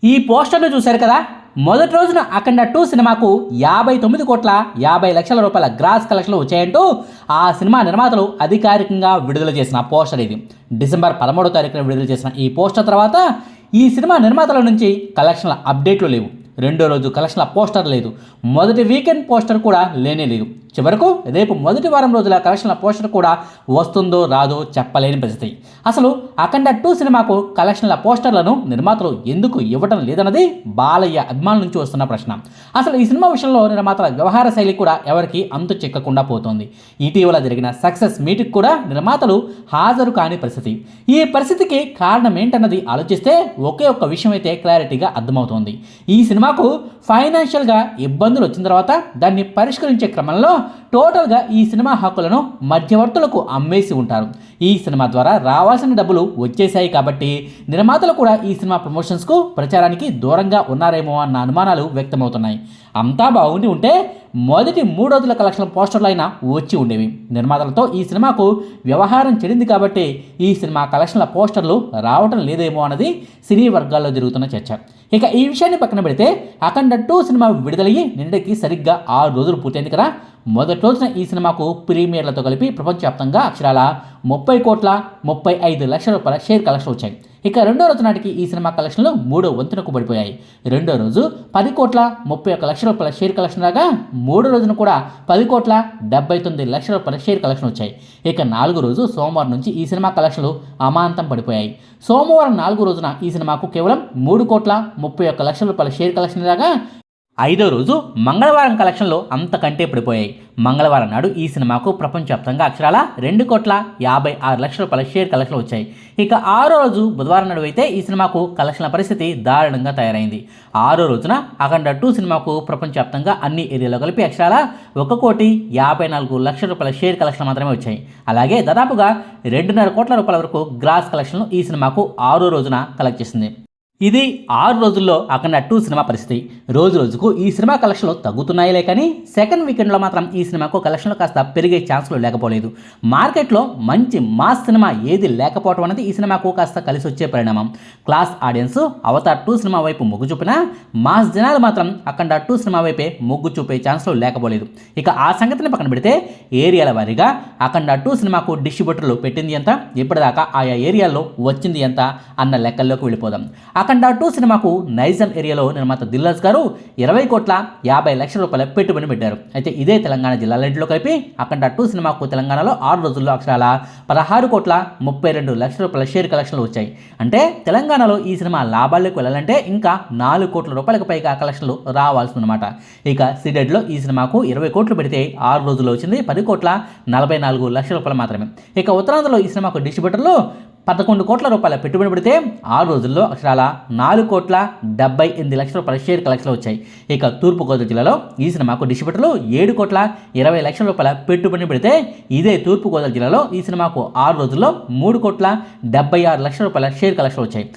ఈ పోస్టర్ను చూశారు కదా. మొదటి రోజున అఖండ 2 సినిమాకు 59,50,00,000 రూపాయల గ్రాస్ కలెక్షన్లు వచ్చాయంటూ ఆ సినిమా నిర్మాతలు అధికారికంగా విడుదల చేసిన పోస్టర్ ఇది. డిసెంబర్ 13వ తారీఖున విడుదల చేసిన ఈ పోస్టర్ తర్వాత ఈ సినిమా నిర్మాతల నుంచి కలెక్షన్ల అప్డేట్లు లేవు. రెండో రోజు కలెక్షన్ల పోస్టర్ లేదు. మొదటి వీకెండ్ పోస్టర్ కూడా లేనే లేదు. చివరకు రేపు మొదటి వారం రోజుల కలెక్షన్ల పోస్టర్ కూడా వస్తుందో రాదో చెప్పలేని పరిస్థితి. అసలు అఖండ 2 సినిమాకు కలెక్షన్ల పోస్టర్లను నిర్మాతలు ఎందుకు ఇవ్వడం లేదన్నది బాలయ్య అభిమానుల నుంచి వస్తున్న ప్రశ్న. అసలు ఈ సినిమా విషయంలో నిర్మాతల వ్యవహార శైలి కూడా ఎవరికి అంతు చిక్కకుండా పోతోంది. ఇటీవల జరిగిన సక్సెస్ మీట్కి కూడా నిర్మాతలు హాజరు కాని పరిస్థితి. ఈ పరిస్థితికి కారణం ఏంటన్నది ఆలోచిస్తే ఒకే ఒక్క విషయం అయితే క్లారిటీగా అర్థమవుతోంది. ఈ సినిమాకు ఫైనాన్షియల్గా ఇబ్బందులు వచ్చిన తర్వాత దాన్ని పరిష్కరించే క్రమంలో టోటల్గా ఈ సినిమా హక్కులను మధ్యవర్తులకు అమ్మేసి ఉంటారు. ఈ సినిమా ద్వారా రావాల్సిన డబ్బులు వచ్చేసాయి కాబట్టి నిర్మాతలు కూడా ఈ సినిమా ప్రమోషన్స్కు ప్రచారానికి దూరంగా ఉన్నారేమో అన్న అనుమానాలు వ్యక్తమవుతున్నాయి. అంతా బాగుండి ఉంటే మొదటి 3 రోజుల కలెక్షన్ పోస్టర్లు అయినా వచ్చి ఉండేవి. నిర్మాతలతో ఈ సినిమాకు వ్యవహారం చెడింది కాబట్టి ఈ సినిమా కలెక్షన్ల పోస్టర్లు రావటం లేదేమో అన్నది సినీ వర్గాల్లో జరుగుతున్న చర్చ. ఇక ఈ విషయాన్ని పక్కన పెడితే అఖండ 2 సినిమా విడుదలయ్యి నిన్నటికి సరిగ్గా 6 రోజులు పూర్తయింది కదా. మొదటి రోజున ఈ సినిమాకు ప్రీమియర్లతో కలిపి ప్రపంచవ్యాప్తంగా అక్షరాల 30,35,00,000 రూపాయల షేర్ కలెక్షన్ వచ్చాయి. ఇక రెండో రోజు నాటికి ఈ సినిమా కలెక్షన్లు 3వ వంతునకు పడిపోయాయి. రెండో రోజు 10,31,00,000 రూపాయల షేర్ కలెక్షన్ రాగా మూడో రోజున కూడా 10,79,00,000 రూపాయల షేర్ కలెక్షన్ వచ్చాయి. ఇక 4వ రోజు సోమవారం నుంచి ఈ సినిమా కలెక్షన్లు అమాంతం పడిపోయాయి. సోమవారం 4వ రోజున ఈ సినిమాకు కేవలం 3,31,00,000 రూపాయల షేర్ కలెక్షన్ రాగా 5వ రోజు మంగళవారం కలెక్షన్లో అంతకంటే పడిపోయాయి. మంగళవారం నాడు ఈ సినిమాకు ప్రపంచవ్యాప్తంగా అక్షరాల 2,56,00,000 రూపాయల షేర్ కలెక్షన్లు వచ్చాయి. ఇక 6వ రోజు బుధవారం నాడు అయితే ఈ సినిమాకు కలెక్షన్ల పరిస్థితి దారుణంగా తయారైంది. 6వ రోజున అఖండ 2 సినిమాకు ప్రపంచవ్యాప్తంగా అన్ని ఏరియాలో కలిపి అక్షరాల 1,54,00,000 రూపాయల షేర్ కలెక్షన్లు మాత్రమే వచ్చాయి. అలాగే దాదాపుగా 2.5 కోట్ల రూపాయల వరకు గ్రాస్ కలెక్షన్లు ఈ సినిమాకు 6వ రోజున కలెక్ట్ చేసింది. ఇది 6 రోజుల్లో అఖండ 2 సినిమా పరిస్థితి. రోజు రోజుకు ఈ సినిమా కలెక్షన్లు తగ్గుతున్నాయిలే కానీ సెకండ్ వీకెండ్లో మాత్రం ఈ సినిమాకు కలెక్షన్లు కాస్త పెరిగే ఛాన్సులు లేకపోలేదు. మార్కెట్లో మంచి మాస్ సినిమా ఏది లేకపోవడం అనేది ఈ సినిమాకు కాస్త కలిసి వచ్చే పరిణామం. క్లాస్ ఆడియన్స్ అవతార్ 2 సినిమా వైపు మొగ్గు చూపినా మాస్ జనాలు మాత్రం అఖండ 2 సినిమా వైపే మొగ్గు చూపే ఛాన్సులు లేకపోలేదు. ఇక ఆ సంగతిని పక్కన పెడితే ఏరియాల వారీగా అఖండ 2 సినిమాకు డిస్ట్రిబ్యూటర్లు పెట్టింది ఎంత, ఇప్పటిదాకా ఆయా ఏరియాల్లో వచ్చింది ఎంత అన్న లెక్కల్లోకి వెళ్ళిపోదాం. అఖండ 2 సినిమాకు నైజాం ఏరియాలో నిర్మాత దిల్రాజు గారు 20,50,00,000 రూపాయల పెట్టుబడి పెట్టారు. అయితే ఇదే తెలంగాణ జిల్లాలన్నింటిలో కలిపి అఖండ 2 సినిమాకు తెలంగాణలో 6 రోజుల్లో అక్షరాల 16,32,00,000 రూపాయల షేర్ కలెక్షన్లు వచ్చాయి. అంటే తెలంగాణలో ఈ సినిమా లాభాల్లోకి వెళ్ళాలంటే ఇంకా 4 కోట్ల రూపాయలకు పైగా కలెక్షన్లు రావాల్సిందన్నమాట. ఇక సిడెడ్లో ఈ సినిమాకు 20 కోట్లు పెడితే 6 రోజుల్లో వచ్చింది 10,44,00,000 రూపాయలు మాత్రమే. ఇక ఉత్తరాంధ్రలో ఈ సినిమాకు డిస్ట్రిబ్యూటర్లు 11 కోట్ల రూపాయల పెట్టుబడి పెడితే 6 రోజుల్లో అక్షరాల 4,78,00,000 రూపాయల షేర్ కలెక్షన్లు వచ్చాయి. ఇక తూర్పుగోదావరి జిల్లాలో ఈ సినిమాకు డిస్ట్రిబ్యూటర్లు 7,20,00,000 రూపాయల పెట్టుబడి పెడితే ఇదే తూర్పుగోదావరి జిల్లాలో ఈ సినిమాకు 6 రోజుల్లో 3,76,00,000 రూపాయల షేర్ కలెక్షన్లు వచ్చాయి.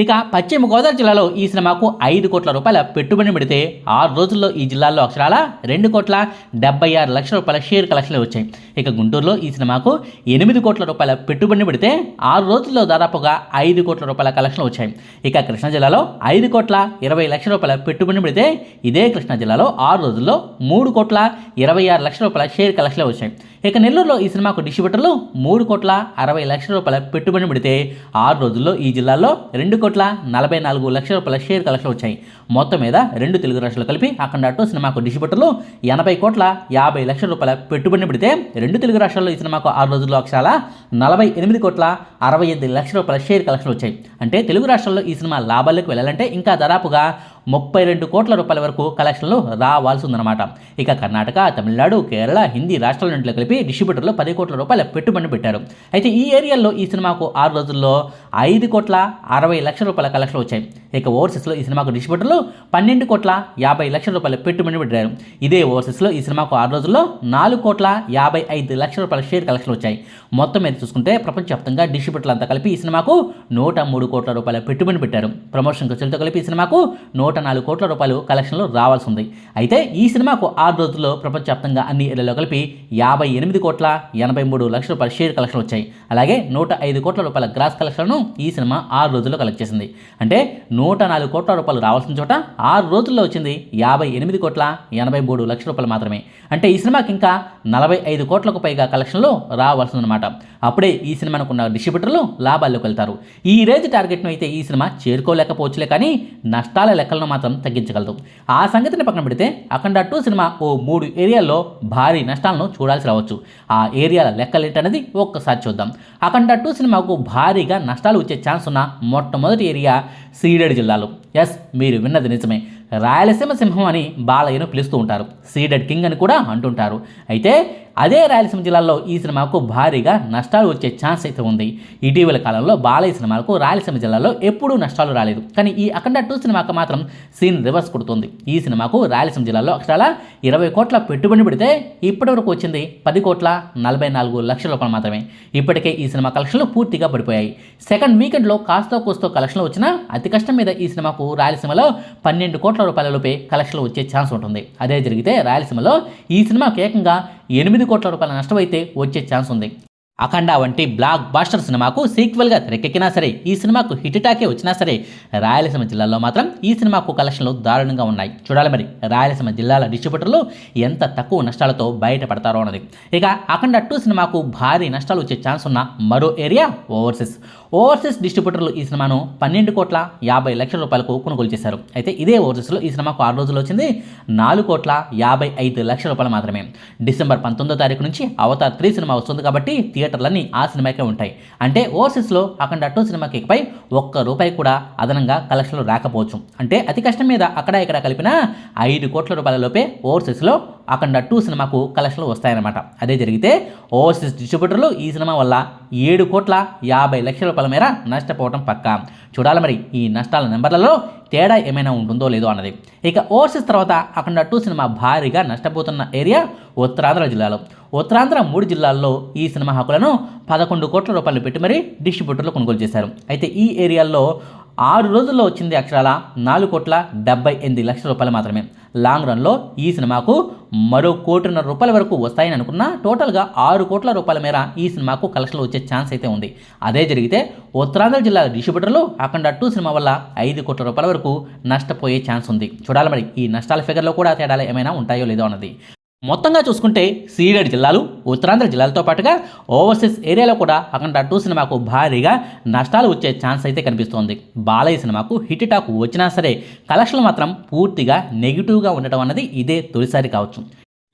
ఇక పశ్చిమ గోదావరి జిల్లాలో ఈ సినిమాకు 5 కోట్ల రూపాయల పెట్టుబడి పెడితే 6 రోజుల్లో ఈ జిల్లాలో అక్షరాల 2,76,00,000 రూపాయల షేర్ కలెక్షన్లు వచ్చాయి. ఇక గుంటూరులో ఈ సినిమాకు 8 కోట్ల రూపాయల పెట్టుబడి పెడితే 6 రోజుల్లో దాదాపుగా 5 కోట్ల రూపాయల కలెక్షన్లు వచ్చాయి. ఇక కృష్ణా జిల్లాలో 5,20,00,000 రూపాయల పెట్టుబడి పెడితే ఇదే కృష్ణా జిల్లాలో 6 రోజుల్లో 3,26,00,000 రూపాయల షేర్ కలెక్షన్లు వచ్చాయి. ఇక నెల్లూరులో ఈ సినిమాకు డిస్ట్రిబ్యూటర్లు 3,60,00,000 రూపాయల పెట్టుబడి పెడితే 6 రోజుల్లో ఈ జిల్లాలో 2,44,00,000 రూపాయల షేర్ కలెక్షన్ వచ్చాయి. మొత్తం మీద 2 తెలుగు రాష్ట్రాలు కలిపి అఖండ 2 సినిమాకు డిస్ట్రిబ్యూటర్లు 80,50,00,000 రూపాయల పెట్టుబడి పెడితే 2 తెలుగు రాష్ట్రాల్లో ఈ సినిమాకు 6 రోజుల్లో అక్షరాల 48,68,00,000 రూపాయల షేర్ కలెక్షన్ వచ్చాయి. అంటే తెలుగు రాష్ట్రాల్లో ఈ సినిమా లాభాల్లోకి వెళ్ళాలంటే ఇంకా దాదాపుగా 32 కోట్ల రూపాయల వరకు కలెక్షన్లు రావాల్సి ఉందన్నమాట. ఇక కర్ణాటక, తమిళనాడు, కేరళ, హిందీ రాష్ట్రాల నుండి కలిపి డిస్ట్రిబ్యూటర్లు 10 కోట్ల రూపాయల పెట్టుబడి పెట్టారు. అయితే ఈ ఏరియాల్లో ఈ సినిమాకు 6 రోజుల్లో 5,60,00,000 రూపాయల కలెక్షన్లు వచ్చాయి. ఇక ఓవర్సీస్లో ఈ సినిమాకు డిస్ట్రిబ్యూటర్లు 12,50,00,000 రూపాయల పెట్టుబడి పెట్టారు. ఇదే ఓవర్సీస్లో ఈ సినిమాకు 6 రోజుల్లో 4,55,00,000 రూపాయల షేర్ కలెక్షన్లు వచ్చాయి. మొత్తం మీద చూసుకుంటే ప్రపంచవ్యాప్తంగా డిస్ట్రిబ్యూటర్లు అంతా కలిపి ఈ సినిమాకు 103 కోట్ల రూపాయల పెట్టుబడి పెట్టారు. ప్రమోషన్ ఖర్చులతో కలిపి ఈ సినిమాకు 104 కోట్ల రూపాయలు కలెక్షన్లు రావాల్సి ఉంది. అయితే ఈ సినిమాకు 6 రోజుల్లో ప్రపంచవ్యాప్తంగా అన్ని ఏరియాలో కలిపి 58,83,00,000 షేర్ కలెక్షన్ వచ్చాయి. అలాగే 105 కోట్ల రూపాయల గ్రాస్ కలెక్షన్లను ఈ సినిమా 6 రోజుల్లో కలెక్ట్ చేసింది. అంటే 104 కోట్ల రూపాయలు రావాల్సిన చోట 6 రోజుల్లో వచ్చింది 58,83,00,000 రూపాయలు మాత్రమే. అంటే ఈ సినిమాకి ఇంకా 45 కోట్లకు పైగా కలెక్షన్లు రావాల్సిందన్నమాట. అప్పుడే ఈ సినిమానుకున్న డిస్ట్రిబ్యూటర్లు లాభాల్లోకి వెళ్తారు. ఈ రేంజ్ టార్గెట్ను అయితే ఈ సినిమా చేరుకోలేకపోవచ్చులే కానీ నష్టాల లెక్కలను మాత్రం తగ్గించగలదు. ఆ సంగతిని పక్కన పెడితే అఖండ 2 సినిమా ఓ 3 ఏరియాల్లో భారీ నష్టాలను చూడాల్సి రావచ్చు. ఆ ఏరియాల లెక్కలు ఏంటనేది ఒక్కసారి చూద్దాం. అఖండ 2 సినిమాకు భారీగా నష్టాలు వచ్చే ఛాన్స్ ఉన్న మొట్టమొదటి ఏరియా సీడెడ్ జిల్లాలు. ఎస్, మీరు విన్నది నిజమే. రాయలసీమ సింహం అని బాలయ్యను పిలుస్తూ ఉంటారు, సీడెడ్ కింగ్ అని కూడా అంటుంటారు. అయితే అదే రాయలసీమ జిల్లాలో ఈ సినిమాకు భారీగా నష్టాలు వచ్చే ఛాన్స్ అయితే ఉంది. ఇటీవల కాలంలో బాలయ్య సినిమాలకు రాయలసీమ జిల్లాలో ఎప్పుడూ నష్టాలు రాలేదు. కానీ ఈ అఖండ 2 సినిమాకు మాత్రం సీన్ రివర్స్ కొడుతుంది. ఈ సినిమాకు రాయలసీమ జిల్లాలో అక్షరాల 20 కోట్ల పెట్టుబడి పెడితే ఇప్పటివరకు వచ్చింది 10,44,00,000 రూపాయలు మాత్రమే. ఇప్పటికే ఈ సినిమా కలెక్షన్లు పూర్తిగా పడిపోయాయి. సెకండ్ వీకెండ్లో కాస్తో కూస్తో కలెక్షన్లు వచ్చినా అతి కష్టం మీద ఈ సినిమాకు రాయలసీమలో 12 కోట్ల రూపాయలలోపే కలెక్షన్లు వచ్చే ఛాన్స్ ఉంటుంది. అదే జరిగితే రాయలసీమలో ఈ సినిమాకి ఏకంగా 8 కోట్ల రూపాయల నష్టం అయితే వచ్చే ఛాన్స్ ఉంది. అఖండ వంటి బ్లాక్ బాస్టర్ సినిమాకు సీక్వెల్గా తెరకెక్కినా సరే, ఈ సినిమాకు హిట్ టాకే వచ్చినా సరే, రాయలసీమ జిల్లాలో మాత్రం ఈ సినిమాకు కలెక్షన్లు దారుణంగా ఉన్నాయి. చూడాలి మరి రాయలసీమ జిల్లాల డిస్ట్రిబ్యూటర్లు ఎంత తక్కువ నష్టాలతో బయటపడతారో అన్నది. ఇక అఖండ 2 సినిమాకు భారీ నష్టాలు వచ్చే ఛాన్స్ ఉన్న మరో ఏరియా ఓవర్సీస్ డిస్ట్రిబ్యూటర్లు ఈ సినిమాను 12,50,00,000 రూపాయలకు కొనుగోలు చేశారు. అయితే ఇదే ఓవర్సీస్లో ఈ సినిమాకు 6 రోజులు వచ్చింది 4,55,00,000 రూపాయలు మాత్రమే. డిసెంబర్ 19వ తారీఖు నుంచి అవతార్ 3 సినిమా వస్తుంది కాబట్టి థియేటర్లన్నీ ఆ సినిమాకే ఉంటాయి. అంటే ఓవర్సీస్లో అఖండ 2 సినిమాకి ఇకపై ₹1 కూడా అదనంగా కలెక్షన్లు రాకపోవచ్చు. అంటే అతి కష్టం మీద అక్కడ ఇక్కడ కలిపిన 5 కోట్ల రూపాయల లోపే ఓవర్సీస్లో అఖండ 2 సినిమాకు కలెక్షన్లు వస్తాయన్నమాట. అదే జరిగితే ఓవర్సీస్ డిస్ట్రిబ్యూటర్లు ఈ సినిమా వల్ల 7,50,00,000 రూపాయల మేర నష్టపోవడం పక్కా. చూడాలి మరి ఈ నష్టాల నెంబర్లలో తేడా ఏమైనా ఉంటుందో లేదో అన్నది. ఇక ఓవర్సీస్ తర్వాత అఖండ 2 సినిమా భారీగా నష్టపోతున్న ఏరియా ఉత్తరాంధ్ర జిల్లాలో. ఉత్తరాంధ్ర 3 జిల్లాల్లో ఈ సినిమా హక్కులను 11 కోట్ల రూపాయలు పెట్టి మరీ డిస్ట్రిబ్యూటర్లు కొనుగోలు చేశారు. అయితే ఈ ఏరియాల్లో 6 రోజుల్లో వచ్చింది అక్షరాల 4,78,00,000 రూపాయలు మాత్రమే. లాంగ్ రన్లో ఈ సినిమాకు మరో 1,50,00,000 రూపాయల వరకు వస్తాయని అనుకున్నా టోటల్గా 6 కోట్ల రూపాయల మేర ఈ సినిమాకు కలెక్షన్లు వచ్చే ఛాన్స్ అయితే ఉంది. అదే జరిగితే ఉత్తరాంధ్ర జిల్లా డిస్ట్రిబ్యూటర్లు అఖండ 2 సినిమా వల్ల 5 కోట్ల రూపాయల వరకు నష్టపోయే ఛాన్స్ ఉంది. చూడాలి మరి ఈ నష్టాల ఫిగర్లో కూడా తేడాలు ఏమైనా ఉంటాయో లేదో అన్నది. మొత్తంగా చూసుకుంటే సీడెడ్ జిల్లాలు, ఉత్తరాంధ్ర జిల్లాలతో పాటుగా ఓవర్సీస్ ఏరియాలో కూడా అఖండ 2 సినిమాకు భారీగా నష్టాలు వచ్చే ఛాన్స్ అయితే కనిపిస్తోంది. బాలయ్య సినిమాకు హిట్ టాక్ వచ్చినా సరే కలెక్షన్లు మాత్రం పూర్తిగా నెగిటివ్గా ఉండటం అన్నది ఇదే తొలిసారి కావచ్చు.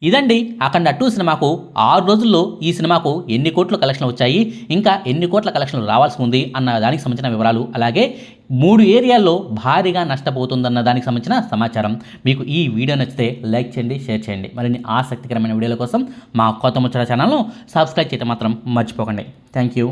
ఇదండి అఖండ 2 సినిమాకు 6 రోజుల్లో ఈ సినిమాకు ఎన్ని కోట్ల కలెక్షన్లు వచ్చాయి, ఇంకా ఎన్ని కోట్ల కలెక్షన్లు రావాల్సి ఉంది అన్న దానికి సంబంధించిన వివరాలు, అలాగే 3 ఏరియాల్లో భారీగా నష్టపోతుందన్న దానికి సంబంధించిన సమాచారం. మీకు ఈ వీడియో నచ్చితే లైక్ చేయండి, షేర్ చేయండి. మరిన్ని ఆసక్తికరమైన వీడియోల కోసం మా కొత్త ముచ్చట ఛానల్ను సబ్స్క్రైబ్ చేయడం మాత్రం మర్చిపోకండి. Thank you.